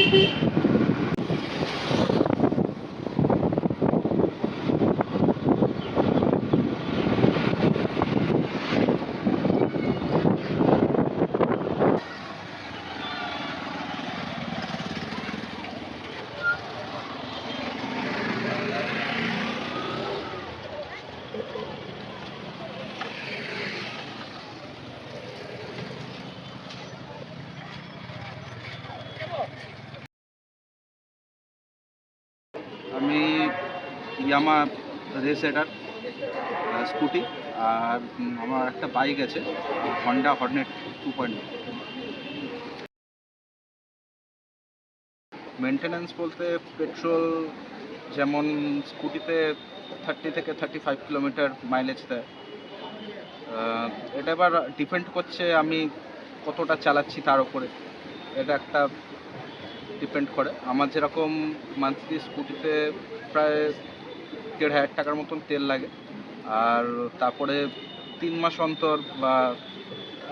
আমি ইয়ামা race rider scooty, আর আমার একটা বাইক আছে হন্ডা হর্নেট 2.0। মেনটেন্যান্স বলতে পেট্রোল যেমন স্কুটিতে 30 থেকে 35 কিলোমিটার মাইলেজ দেয়। এটা এবার ডিপেন্ড করছে আমি কতটা চালাচ্ছি তার উপরে, এটা একটা ডিপেন্ড করে। আমার যেরকম মান্থলি স্কুটিতে প্রায় 1,500 টাকার মতন তেল লাগে, আর তারপরে 3 মাস অন্তর বা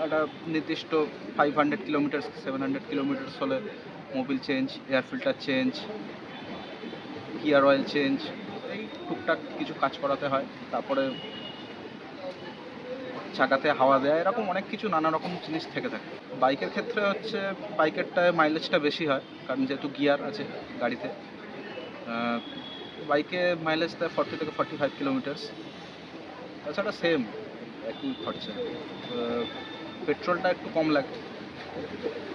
একটা নির্দিষ্ট 500 কিলোমিটার 700 কিলোমিটার্স হলে Mobil change, air filter change, gear oil change, এই টুকটাক কিছু কাজ করাতে হয়। তারপরে চাকাতে হাওয়া দেয়, এরকম অনেক কিছু নানা রকম জিনিস থেকে থাকে। বাইকের ক্ষেত্রে হচ্ছে বাইকেরটায় মাইলেজটা বেশি হয়, কারণ যেহেতু গিয়ার আছে গাড়িতে। বাইকে মাইলেজ দেয় 40 থেকে 45 কিলোমিটার্স। তাছাড়া সেম একই খরচা। পেট্রোলটা একটু কম লাগে,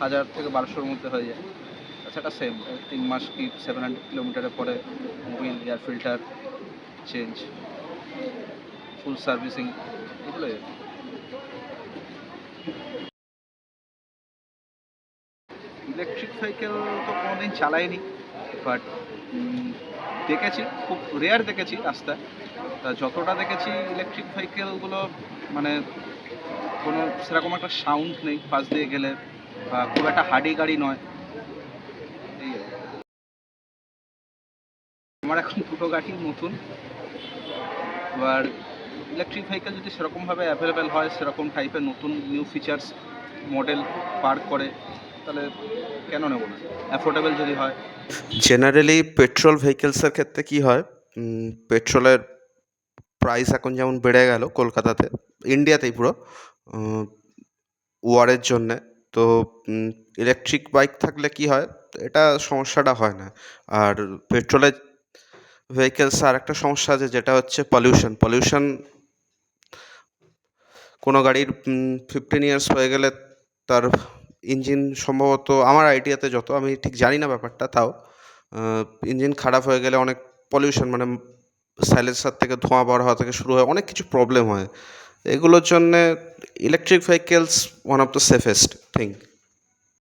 1000 থেকে 1200-র মধ্যে হয়ে যায়। তাছাড়া সেম 3 মাস কি 700 কিলোমিটারের পরে মোবিল, এয়ার ফিল্টার চেঞ্জ, ফুল সার্ভিসিং, এগুলোই। ইলেকট্রিক সাইকেল তো কোনোদিন চালাইনি, বাট দেখেছি, খুব রেয়ার দেখেছি রাস্তায়। যতটা দেখেছি ইলেকট্রিক সাইকেলগুলো মানে কোনো সেরকম একটা সাউন্ড নেই পাশ দিয়ে গেলে, বা খুব একটা হার্ডি গাড়ি নয়। এই আমার এখন দুটো গাড়ি নতুন। এবার ইলেকট্রিক ভেহিকেল যদি সেরকমভাবে অ্যাভেলেবেল হয়, সেরকম টাইপের নতুন নিউ ফিচার্স মডেল পার করে, তাহলে কেন নেব না, অ্যাফোর্ডেবল যদি হয়। জেনারেলি পেট্রোল ভেহিকেলসের ক্ষেত্রে কি হয়, পেট্রোলের প্রাইস এখন যেমন বেড়ে গেল কলকাতাতে, ইন্ডিয়াতেই পুরো ওয়ারের জন্যে। তো ইলেকট্রিক বাইক থাকলে কি হয়, এটা সমস্যাটা হয় না। আর পেট্রোলের ভেহিকেলস আর একটা সমস্যা আছে, যেটা হচ্ছে পলিউশন। কোনো গাড়ির 15 ইয়ার্স হয়ে গেলে তার ইঞ্জিন সম্ভবত, আমার আইডিয়াতে যত, আমি ঠিক জানি না ব্যাপারটা, তাও ইঞ্জিন খারাপ হয়ে গেলে অনেক পলিউশন, মানে সাইলেন্সার থেকে ধোঁয়া বার হওয়া থেকে শুরু হয়, অনেক কিছু প্রবলেম হয়। এগুলোর জন্যে electric vehicles one of the safest thing.